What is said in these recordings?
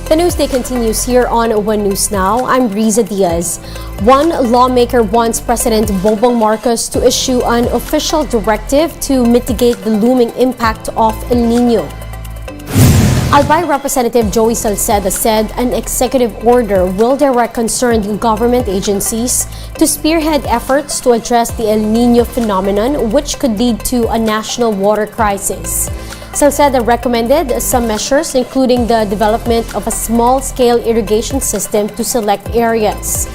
The newsday continues here on One News Now. I'm Riza Diaz. One lawmaker wants President Bongbong Marcos to issue an official directive to mitigate the looming impact of El Nino. Albay Representative Joey Salceda said an executive order will direct concerned government agencies to spearhead efforts to address the El Nino phenomenon, which could lead to a national water crisis. Salceda recommended some measures, including the development of a small-scale irrigation system to select areas.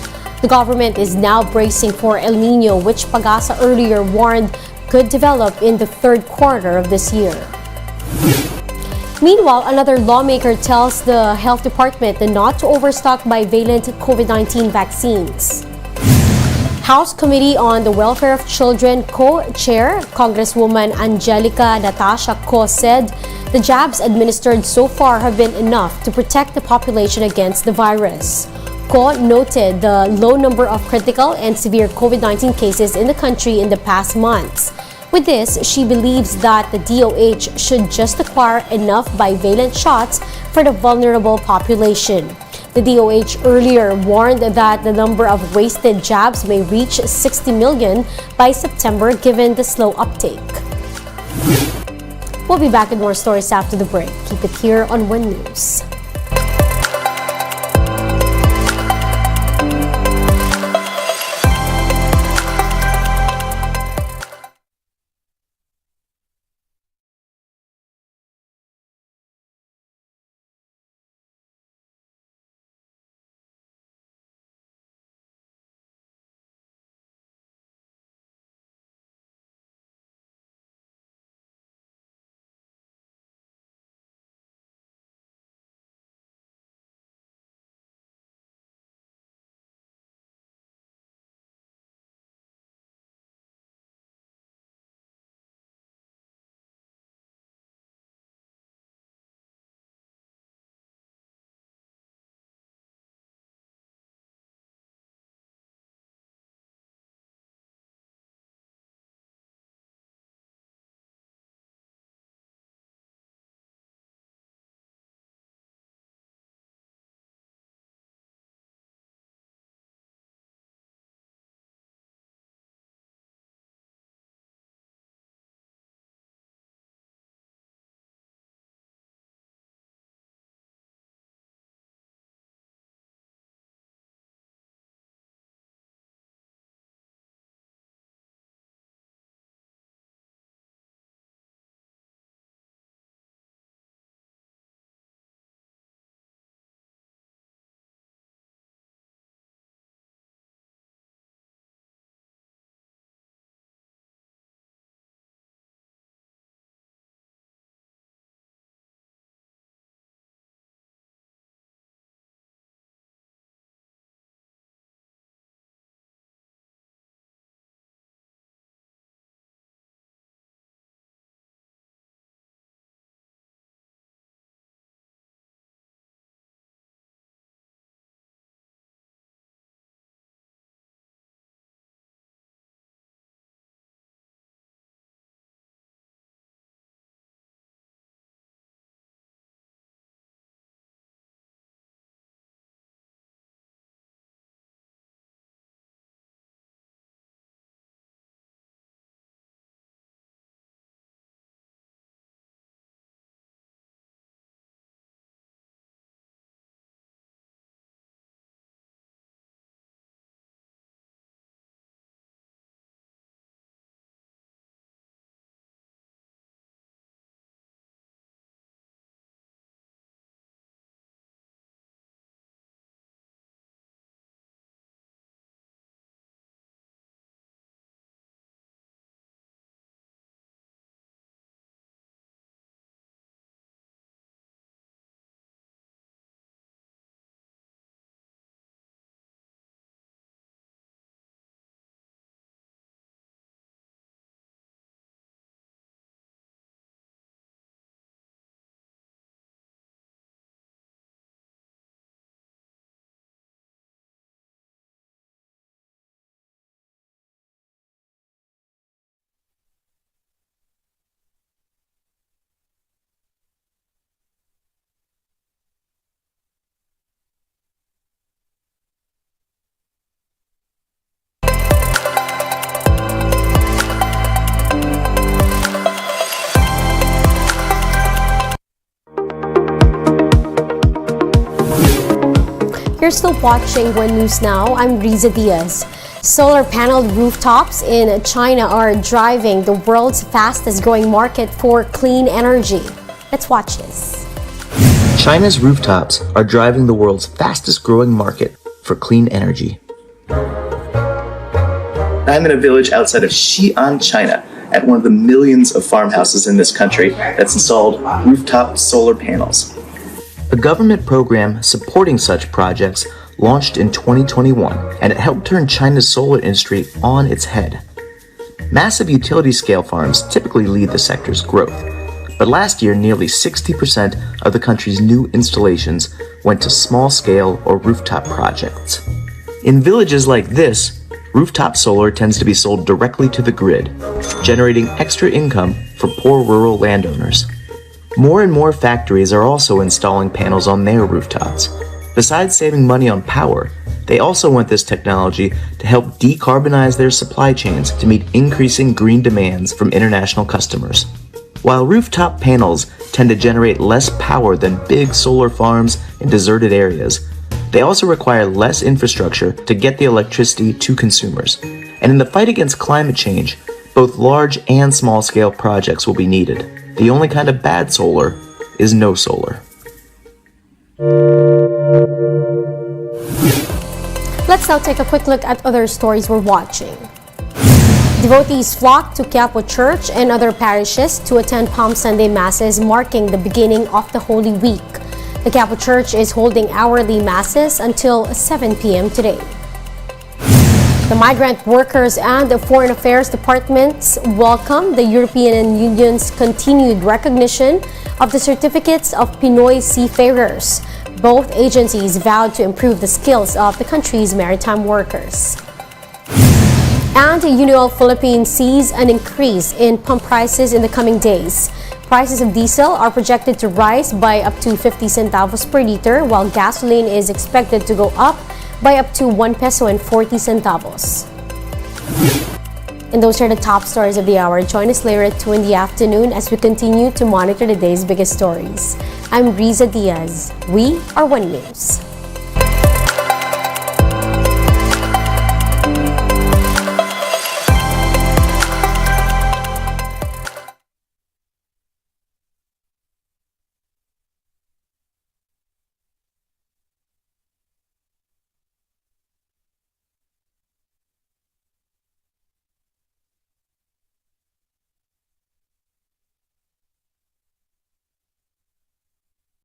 The government is now bracing for El Nino, which Pagasa earlier warned could develop in the third quarter of this year. Meanwhile, another lawmaker tells the Health Department not to overstock bivalent COVID-19 vaccines. House Committee on the Welfare of Children Co-Chair Congresswoman Angelica Natasha Co said the jabs administered so far have been enough to protect the population against the virus. Co noted the low number of critical and severe COVID-19 cases in the country in the past months. With this, she believes that the DOH should just acquire enough bivalent shots for the vulnerable population. The DOH earlier warned that the number of wasted jabs may reach 60 million by September given the slow uptake. We'll be back with more stories after the break. Keep it here on One News. You're still watching One News Now. I'm Riza Diaz. Solar paneled rooftops in China are driving the world's fastest growing market for clean energy. Let's watch this. China's rooftops are driving the world's fastest growing market for clean energy. I'm in a village outside of Xi'an, China, at one of the millions of farmhouses in this country that's installed rooftop solar panels. A government program supporting such projects launched in 2021, and it helped turn China's solar industry on its head. Massive utility-scale farms typically lead the sector's growth, but last year nearly 60% of the country's new installations went to small-scale or rooftop projects. In villages like this, rooftop solar tends to be sold directly to the grid, generating extra income for poor rural landowners. More and more factories are also installing panels on their rooftops. Besides saving money on power, they also want this technology to help decarbonize their supply chains to meet increasing green demands from international customers. While rooftop panels tend to generate less power than big solar farms in deserted areas, they also require less infrastructure to get the electricity to consumers. And in the fight against climate change, both large and small-scale projects will be needed. The only kind of bad solar is no solar. Let's now take a quick look at other stories we're watching. Devotees flock to Quiapo Church and other parishes to attend Palm Sunday Masses, marking the beginning of the Holy Week. The Quiapo Church is holding hourly masses until 7 p.m. today. The Migrant Workers and the Foreign Affairs Departments welcome the European Union's continued recognition of the certificates of Pinoy seafarers. Both agencies vowed to improve the skills of the country's maritime workers. And Unioil Philippines sees an increase in pump prices in the coming days. Prices of diesel are projected to rise by up to 50 centavos per liter, while gasoline is expected to go up by up to 1 peso and 40 centavos. And those are the top stories of the hour. Join us later at 2 in the afternoon as we continue to monitor the day's biggest stories. I'm Riza Diaz. We are One News.